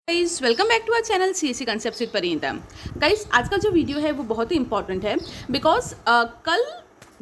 Guys welcome back to our channel CSC concepts with Parineeta. Guys आज का जो वीडियो है वो बहुत ही इंपॉर्टेंट है बिकॉज कल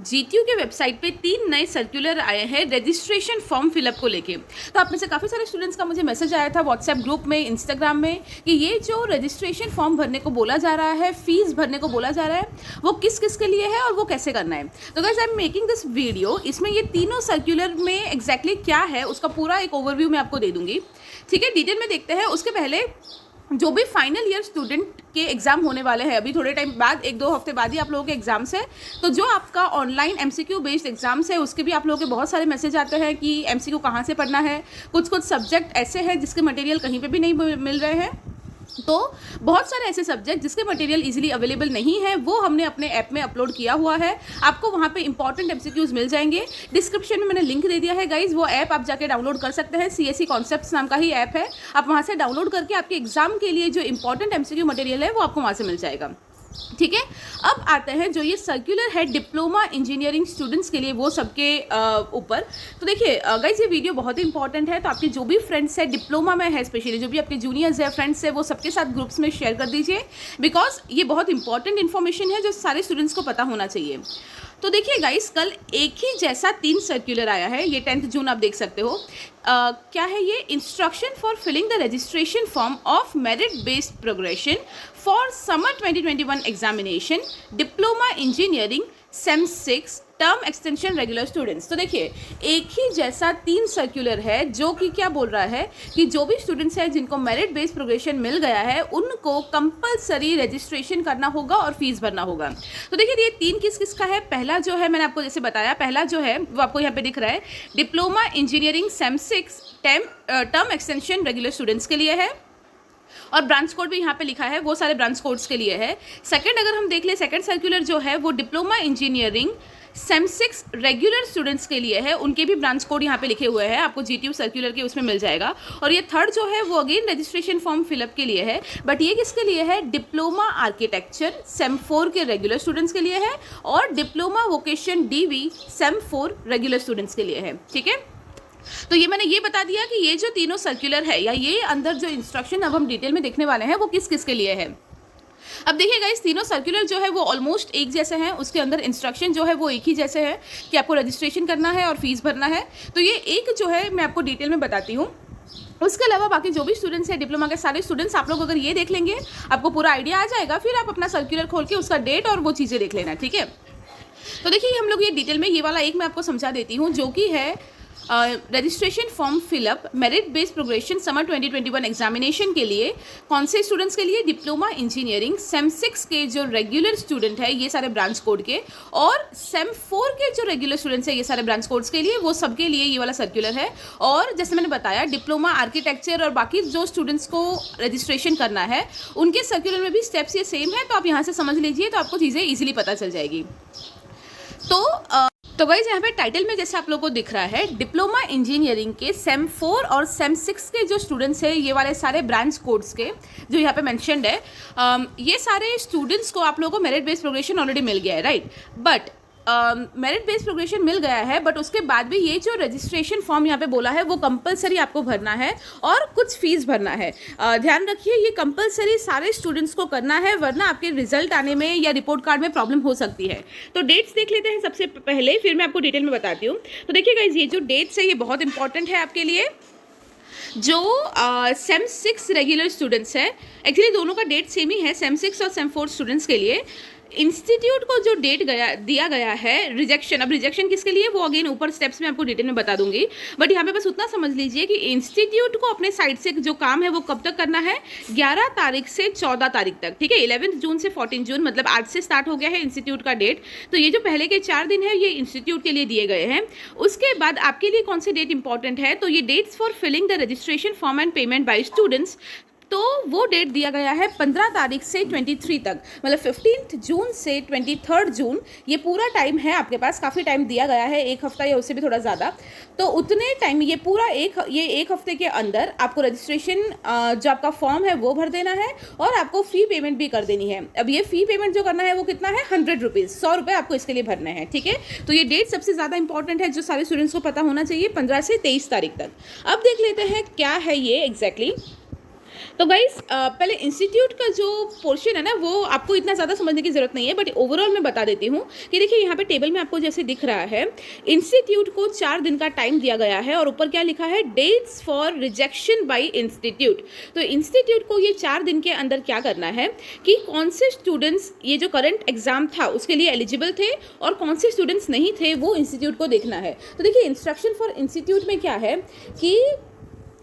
जीटीयू के वेबसाइट पे 3 नए सर्कुलर आए हैं रजिस्ट्रेशन फॉर्म फिलअप को लेके। तो आप में से काफ़ी सारे स्टूडेंट्स का मुझे मैसेज आया था व्हाट्सएप ग्रुप में, इंस्टाग्राम में कि ये जो रजिस्ट्रेशन फॉर्म भरने को बोला जा रहा है, फीस भरने को बोला जा रहा है, वो किस किस के लिए है और वो कैसे करना है। तो guys I am making this video, इसमें ये तीनों सर्कुलर में एग्जैक्टली क्या है उसका पूरा एक ओवरव्यू मैं आपको दे दूंगी। ठीक है, डिटेल में देखते हैं। उसके पहले जो भी फाइनल ईयर स्टूडेंट के एग्ज़ाम होने वाले हैं, अभी थोड़े टाइम बाद, 1-2 हफ्ते बाद ही आप लोगों के एग्जाम्स है, तो जो आपका ऑनलाइन एमसीक्यू बेस्ड एग्जाम्स है उसके भी आप लोगों के बहुत सारे मैसेज आते हैं कि एमसीक्यू कहाँ से पढ़ना है। कुछ सब्जेक्ट ऐसे हैं जिसके मटेरियल कहीं पे भी नहीं मिल रहे हैं, तो बहुत सारे ऐसे सब्जेक्ट जिसके मटेरियल इजीली अवेलेबल नहीं है वो हमने अपने ऐप में अपलोड किया हुआ है। आपको वहाँ पे इंपॉर्टेंट एमसीक्यूज मिल जाएंगे। डिस्क्रिप्शन में मैंने लिंक दे दिया है गाइज, वो ऐप आप जाके डाउनलोड कर सकते हैं। सीएससी कॉन्सेप्ट्स नाम का ही ऐप है, आप वहाँ से डाउनलोड करके आपके एग्जाम के लिए जो इंपॉर्टेंट एमसीक्यू मटेरियल है वो आपको वहाँ से मिल जाएगा। ठीक है, अब आते हैं जो ये सर्कुलर है डिप्लोमा इंजीनियरिंग स्टूडेंट्स के लिए, वो सबके ऊपर। तो देखिए गाइज, ये वीडियो बहुत ही इंपॉर्टेंट है, तो आपके जो भी फ्रेंड्स है डिप्लोमा में है, स्पेशली जो भी आपके जूनियर्स है, फ्रेंड्स है, वो सबके साथ ग्रुप्स में शेयर कर दीजिए बिकॉज ये बहुत इंपॉर्टेंट इन्फॉर्मेशन है जो सारे स्टूडेंट्स को पता होना चाहिए। तो देखिए गाइस, कल एक ही जैसा 3 सर्कुलर आया है, ये 10 जून आप देख सकते हो। क्या है ये? Instruction for filling the registration form of merit based progression for summer 2021 examination diploma engineering sem 6 term extension regular students. तो देखिए एक ही जैसा 3 सर्कुलर है जो कि क्या बोल रहा है कि जो भी स्टूडेंट्स हैं जिनको मेरिट बेस्ड प्रोग्रेशन मिल गया है उनको कंपलसरी रजिस्ट्रेशन करना होगा और फीस भरना होगा। तो देखिए ये 3 किस किस का है। पहला जो है मैंने आपको जैसे बताया, पहला जो है वो आपको यहाँ पे दिख रहा है, diploma engineering sem 6 term extension regular students के लिए है और ब्रांच कोड भी यहाँ पे लिखा है, वो सारे ब्रांच कोड्स के लिए है। सेकंड अगर हम देख ले, सेकंड सर्कुलर जो है वो diploma engineering sem 6 regular students के लिए है, उनके भी ब्रांच कोड यहाँ पे लिखे हुए हैं, आपको जीटीयू सर्कुलर के उसमें मिल जाएगा। और ये थर्ड जो है वो अगेन रजिस्ट्रेशन फॉर्म फिलअप के लिए है, बट ये किसके लिए है? डिप्लोमा आर्किटेक्चर सेम 4 के रेगुलर स्टूडेंट्स के लिए है और diploma vocation DV sem 4 regular students के लिए है। ठीक है, तो ये मैंने ये बता दिया कि ये जो तीनों सर्कुलर है या ये अंदर जो इंस्ट्रक्शन अब हम डिटेल में देखने वाले हैं वो किस किस के लिए है। अब देखिएगा इस तीनों सर्कुलर जो है वो ऑलमोस्ट एक जैसे हैं, उसके अंदर इंस्ट्रक्शन जो है वो एक ही जैसे है कि आपको रजिस्ट्रेशन करना है और फीस भरना है। तो ये एक जो है मैं आपको डिटेल में बताती हूँ। उसके अलावा बाकी जो भी स्टूडेंट्स हैं डिप्लोमा के, सारे स्टूडेंट्स आप लोग अगर ये देख लेंगे आपको पूरा आइडिया आ जाएगा, फिर आप अपना सर्कुलर खोल के उसका डेट और वो चीज़ें देख लेना। ठीक है, तो देखिए हम लोग ये डिटेल में ये वाला एक मैं आपको समझा देती हूँ जो कि है registration form fill up merit based progression summer 2021 examination के लिए। कौन से स्टूडेंट्स के लिए? डिप्लोमा इंजीनियरिंग सेम 6 के जो रेगुलर स्टूडेंट है ये सारे ब्रांच कोड के, और सेम 4 के जो रेगुलर स्टूडेंट्स है ये सारे ब्रांच कोड्स के लिए, वो सबके लिए ये वाला सर्कुलर है। और जैसे मैंने बताया डिप्लोमा आर्किटेक्चर और बाकी जो स्टूडेंट्स को रजिस्ट्रेशन करना है उनके सर्कुलर में भी स्टेप्स ये सेम है, तो आप यहाँ से समझ लीजिए तो आपको चीज़ें ईजिली पता चल जाएगी। तो गाइस यहाँ पे टाइटल में जैसे आप लोगों को दिख रहा है, डिप्लोमा इंजीनियरिंग के सेम 4 और सेम 6 के जो स्टूडेंट्स हैं ये वाले सारे ब्रांच कोड्स के जो यहाँ पे मेंशन्ड है, ये सारे स्टूडेंट्स को आप लोगों को मेरिट बेस्ड प्रोग्रेशन ऑलरेडी मिल गया है, right. But merit based progression मिल गया है, बट उसके बाद भी ये जो रजिस्ट्रेशन फॉर्म यहाँ पे बोला है वो कंपलसरी आपको भरना है और कुछ फीस भरना है। ध्यान रखिए ये कंपलसरी सारे स्टूडेंट्स को करना है, वरना आपके रिजल्ट आने में या रिपोर्ट कार्ड में प्रॉब्लम हो सकती है। तो डेट्स देख लेते हैं सबसे पहले, फिर मैं आपको डिटेल में बताती हूँ। तो देखिए गाइस, ये जो डेट्स है ये बहुत इंपॉर्टेंट है आपके लिए। जो सेम 6 रेगुलर स्टूडेंट्स है, एक्चुअली दोनों का डेट सेम ही है, सेम 6 और सेम 4 स्टूडेंट्स के लिए इंस्टीट्यूट को जो डेट दिया गया है रिजेक्शन। अब रिजेक्शन किसके लिए वो अगेन ऊपर स्टेप्स में आपको डिटेल में बता दूंगी, बट यहाँ पे बस उतना समझ लीजिए कि इंस्टीट्यूट को अपने साइड से जो काम है वो कब तक करना है? 11 तारीख से 14 तारीख तक। ठीक है, 11 जून से 14 जून, मतलब आज से स्टार्ट हो गया है इंस्टीट्यूट का डेट। तो ये जो पहले के 4 दिन है ये इंस्टीट्यूट के लिए दिए गए हैं। उसके बाद आपके लिए कौन सी डेट इंपॉर्टेंट है? तो ये dates for filling the registration form and payment by students, तो वो डेट दिया गया है 15 तारीख से 23 तक, मतलब 15 जून से 23 जून, ये पूरा टाइम है आपके पास। काफ़ी टाइम दिया गया है, एक हफ्ता या उससे भी थोड़ा ज़्यादा। तो उतने टाइम, ये पूरा एक हफ्ते के अंदर आपको रजिस्ट्रेशन जो आपका फॉर्म है वो भर देना है और आपको फ़ी पेमेंट भी कर देनी है। अब ये फ़ी पेमेंट जो करना है वो कितना है? 100 रुपीज़, 100 रुपये आपको इसके लिए भरने हैं। ठीक है, तो ये डेट सबसे ज़्यादा इंपॉर्टेंट है जो सारे स्टूडेंट्स को पता होना चाहिए, 15 से 23 तारीख तक। अब देख लेते हैं क्या है ये एग्जैक्टली। तो गाइस पहले इंस्टीट्यूट का जो पोर्शन है ना वो आपको इतना ज़्यादा समझने की ज़रूरत नहीं है, बट ओवरऑल मैं बता देती हूँ कि देखिए यहाँ पे टेबल में आपको जैसे दिख रहा है, इंस्टीट्यूट को 4 दिन का टाइम दिया गया है और ऊपर क्या लिखा है, dates for rejection by institute. तो इंस्टीट्यूट को ये 4 दिन के अंदर क्या करना है कि कौन से स्टूडेंट्स ये जो करंट एग्जाम था उसके लिए एलिजिबल थे और कौन से स्टूडेंट्स नहीं थे वो इंस्टीट्यूट को देखना है। तो देखिए इंस्ट्रक्शन फॉर इंस्टीट्यूट में क्या है कि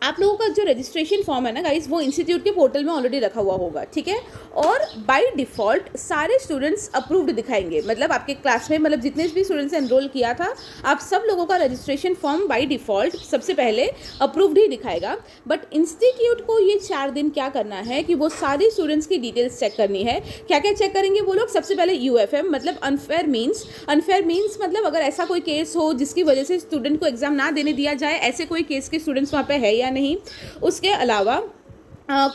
आप लोगों का जो रजिस्ट्रेशन फॉर्म है ना गाइस वो इंस्टीट्यूट के पोर्टल में ऑलरेडी रखा हुआ होगा, ठीक है। और बाय डिफ़ॉल्ट सारे स्टूडेंट्स अप्रूव्ड दिखाएंगे, मतलब आपके क्लास में मतलब जितने भी स्टूडेंट्स एनरोल किया था आप सब लोगों का रजिस्ट्रेशन फॉर्म बाय डिफ़ॉल्ट सबसे पहले अप्रूव्ड ही दिखाएगा। बट इंस्टीट्यूट को ये 4 दिन क्या करना है कि वो सारे स्टूडेंट्स की डिटेल्स चेक करनी है। क्या क्या चेक करेंगे वो लोग, सबसे पहले UFM मतलब अनफेयर मीन्स मतलब अगर ऐसा कोई केस हो जिसकी वजह से स्टूडेंट को एग्ज़ाम ना देने दिया जाए, ऐसे कोई केस के स्टूडेंट्स वहाँ पे है या नहीं। उसके अलावा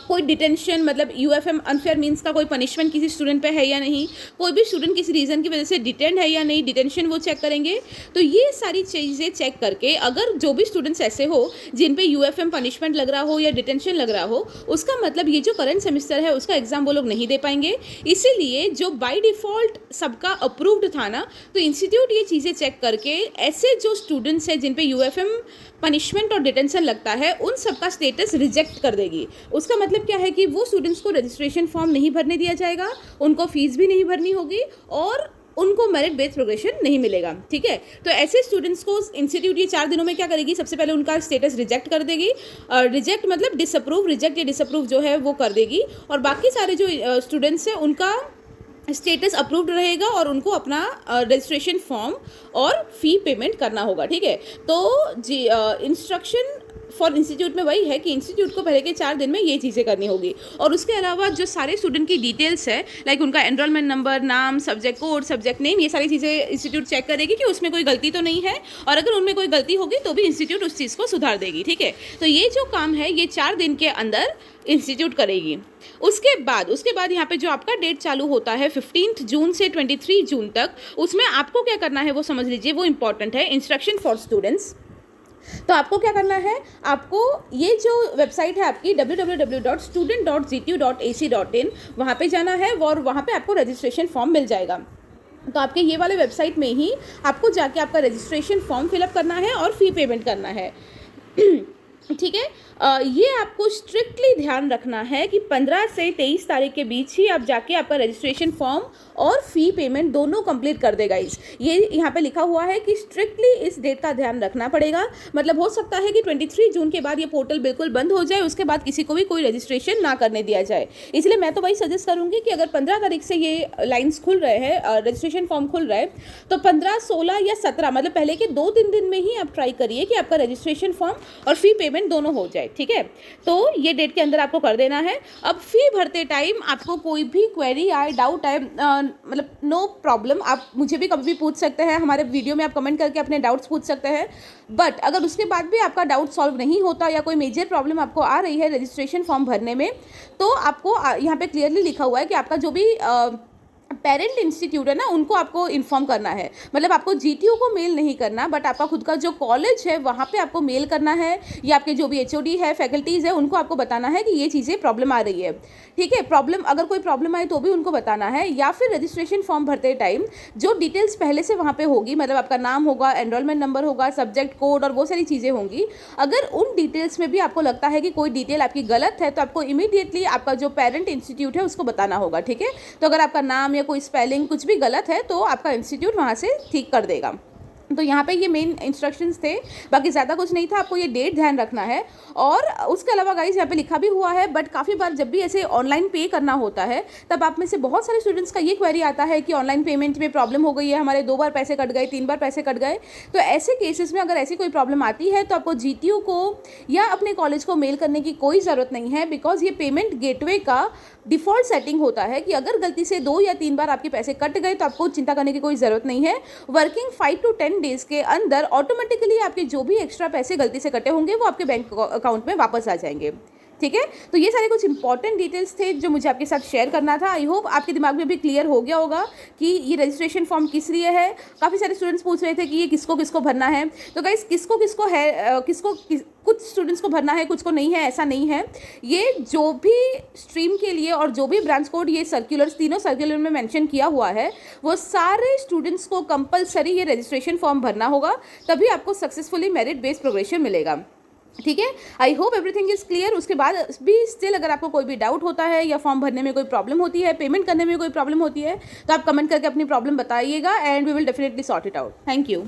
कोई डिटेंशन मतलब UFM अनफेयर मीन्स का कोई पनिशमेंट किसी स्टूडेंट पे है या नहीं, कोई भी स्टूडेंट किसी रीज़न की वजह से डिटेंड है या नहीं, डिटेंशन वो चेक करेंगे। तो ये सारी चीज़ें चेक करके अगर जो भी स्टूडेंट्स ऐसे हो जिन पे UFM पनिशमेंट लग रहा हो या डिटेंशन लग रहा हो, उसका मतलब ये जो करंट सेमिस्टर है उसका एग्ज़ाम वो लोग नहीं दे पाएंगे। इसीलिए जो बाय डिफ़ॉल्ट सबका अप्रूव्ड था ना, तो इंस्टीट्यूट ये चीज़ें चेक करके ऐसे जो स्टूडेंट्स हैं जिन पे UFM पनिशमेंट और डिटेंशन लगता है उन सबका स्टेटस रिजेक्ट कर देगी। उसका मतलब क्या है कि वो स्टूडेंट्स को रजिस्ट्रेशन फॉर्म नहीं भरने दिया जाएगा, उनको फीस भी नहीं भरनी होगी और उनको मेरिट बेस्ड प्रोग्रेशन नहीं मिलेगा, ठीक है। तो ऐसे स्टूडेंट्स को इंस्टीट्यूट ये 4 दिनों में क्या करेगी, सबसे पहले उनका स्टेटस रिजेक्ट कर देगी। रिजेक्ट मतलब डिसअप्रूव, रिजेक्ट या डिसअप्रूव जो है वो कर देगी। और बाकी सारे जो स्टूडेंट्स हैं उनका स्टेटस अप्रूव्ड रहेगा और उनको अपना रजिस्ट्रेशन फॉर्म और फ़ी पेमेंट करना होगा, ठीक है। तो जी इंस्ट्रक्शन फॉर इंस्टीट्यूट में वही है कि इंस्टीट्यूट को पहले के 4 दिन में ये चीज़ें करनी होगी। और उसके अलावा जो सारे स्टूडेंट की डिटेल्स है, लाइक उनका एनरोलमेंट नंबर, नाम, सब्जेक्ट कोड, सब्जेक्ट नेम, ये सारी चीज़ें इंस्टीट्यूट चेक करेगी कि उसमें कोई गलती तो नहीं है, और अगर उनमें कोई गलती होगी तो भी इंस्टीट्यूट उस चीज़ को सुधार देगी, ठीक है। तो ये जो काम है ये 4 दिन के अंदर इंस्टीट्यूट करेगी। उसके बाद यहाँ पे जो आपका डेट चालू होता है 15 जून से 23 जून तक, उसमें आपको क्या करना है वो समझ लीजिए, वो इंपॉर्टेंट है। इंस्ट्रक्शन फॉर स्टूडेंट्स, तो आपको क्या करना है, आपको ये जो वेबसाइट है आपकी www.student.gtu.ac.in, वहाँ पे जाना है और वहाँ पे आपको रजिस्ट्रेशन फॉर्म मिल जाएगा। तो आपके ये वाले वेबसाइट में ही आपको जाके आपका रजिस्ट्रेशन फॉर्म फिलअप करना है और फ़ी पेमेंट करना है, ठीक है। ये आपको स्ट्रिक्टली ध्यान रखना है कि 15 से 23 तारीख के बीच ही आप जाके आपका रजिस्ट्रेशन फॉर्म और फ़ी पेमेंट दोनों कंप्लीट कर देगा। ये यहाँ पे लिखा हुआ है कि स्ट्रिक्टली इस डेट का ध्यान रखना पड़ेगा। मतलब हो सकता है कि 23 जून के बाद ये पोर्टल बिल्कुल बंद हो जाए, उसके बाद किसी को भी कोई रजिस्ट्रेशन ना करने दिया जाए। इसलिए मैं तो वही सजेस्ट करूँगी कि अगर 15 तारीख से ये लाइन्स खुल रहे हैं, रजिस्ट्रेशन फॉर्म खुल रहा है, तो 15, 16 या 17 मतलब पहले के 2-3 दिन में ही आप ट्राई करिए कि आपका रजिस्ट्रेशन फॉर्म और फ़ी पेमेंट दोनों हो जाए, ठीक है। तो ये डेट के अंदर आपको कर देना है। अब फ़ी भरते टाइम आपको कोई भी क्वेरी आए, डाउट आए, मतलब नो प्रॉब्लम, आप मुझे भी कभी भी पूछ सकते हैं, हमारे वीडियो में आप कमेंट करके अपने डाउट्स पूछ सकते हैं। बट अगर उसके बाद भी आपका डाउट सॉल्व नहीं होता या कोई मेजर प्रॉब्लम आपको आ रही है रजिस्ट्रेशन फॉर्म भरने में, तो आपको यहाँ पे क्लियरली लिखा हुआ है कि आपका जो भी पेरेंट इंस्टीट्यूट है ना, उनको आपको इन्फॉर्म करना है। मतलब आपको GTU को मेल नहीं करना, बट आपका खुद का जो कॉलेज है वहाँ पे आपको मेल करना है, या आपके जो भी HOD है, फैकल्टीज़ है, उनको आपको बताना है कि ये चीज़ें प्रॉब्लम आ रही है, ठीक है। प्रॉब्लम अगर कोई प्रॉब्लम आए तो भी उनको बताना है। या फिर रजिस्ट्रेशन फॉर्म भरते टाइम जो डिटेल्स पहले से वहाँ पे होगी, मतलब आपका नाम होगा, एनरोलमेंट नंबर होगा, सब्जेक्ट कोड और वो सारी चीज़ें होंगी, अगर उन डिटेल्स में भी आपको लगता है कि कोई डिटेल आपकी गलत है तो आपको इमीडिएटली आपका जो पेरेंट इंस्टीट्यूट है उसको बताना होगा, ठीक है। तो अगर आपका नाम या कोई स्पेलिंग कुछ भी गलत है तो आपका इंस्टीट्यूट वहाँ से ठीक कर देगा। तो यहाँ पे ये मेन इंस्ट्रक्शंस थे, बाकी ज़्यादा कुछ नहीं था। आपको ये डेट ध्यान रखना है। और उसके अलावा गाइस यहाँ पे लिखा भी हुआ है, बट काफ़ी बार जब भी ऐसे ऑनलाइन पे करना होता है तब आप में से बहुत सारे स्टूडेंट्स का ये क्वेरी आता है कि ऑनलाइन पेमेंट में प्रॉब्लम हो गई है, हमारे 2 बार पैसे कट गए, 3 बार पैसे कट गए। तो ऐसे केसेस में अगर ऐसी कोई प्रॉब्लम आती है तो आपको GTU को या अपने कॉलेज को मेल करने की कोई ज़रूरत नहीं है, बिकॉज ये पेमेंट गेटवे का डिफ़ॉल्ट सेटिंग होता है कि अगर गलती से 2 या 3 बार आपके पैसे कट गए तो आपको चिंता करने की कोई ज़रूरत नहीं है। वर्किंग 5 to 10 डेज़ के अंदर ऑटोमेटिकली आपके जो भी एक्स्ट्रा पैसे गलती से कटे होंगे वो आपके बैंक अकाउंट में वापस आ जाएंगे, ठीक है। तो ये सारे कुछ इंपॉर्टेंट डिटेल्स थे जो मुझे आपके साथ शेयर करना था। आई होप आपके दिमाग में भी क्लियर हो गया होगा कि ये रजिस्ट्रेशन फॉर्म किस लिए है। काफ़ी सारे स्टूडेंट्स पूछ रहे थे कि ये किसको किसको भरना है। तो गाइस किसको किसको है, कुछ स्टूडेंट्स को भरना है, कुछ को नहीं है, ऐसा नहीं है। ये जो भी स्ट्रीम के लिए और जो भी ब्रांच कोड ये सर्कुलर्स तीनों सर्कुलर में मेंशन किया हुआ है, वो सारे स्टूडेंट्स को कंपलसरी ये रजिस्ट्रेशन फॉर्म भरना होगा, तभी आपको सक्सेसफुली मेरिट बेस्ड प्रोग्रेशन मिलेगा। ठीक है। I hope everything is clear. उसके बाद भी स्टिल अगर आपको कोई भी डाउट होता है या फॉर्म भरने में कोई प्रॉब्लम होती है, पेमेंट करने में कोई प्रॉब्लम होती है, तो आप कमेंट करके अपनी प्रॉब्लम बताइएगा and we will definitely sort it out. Thank you.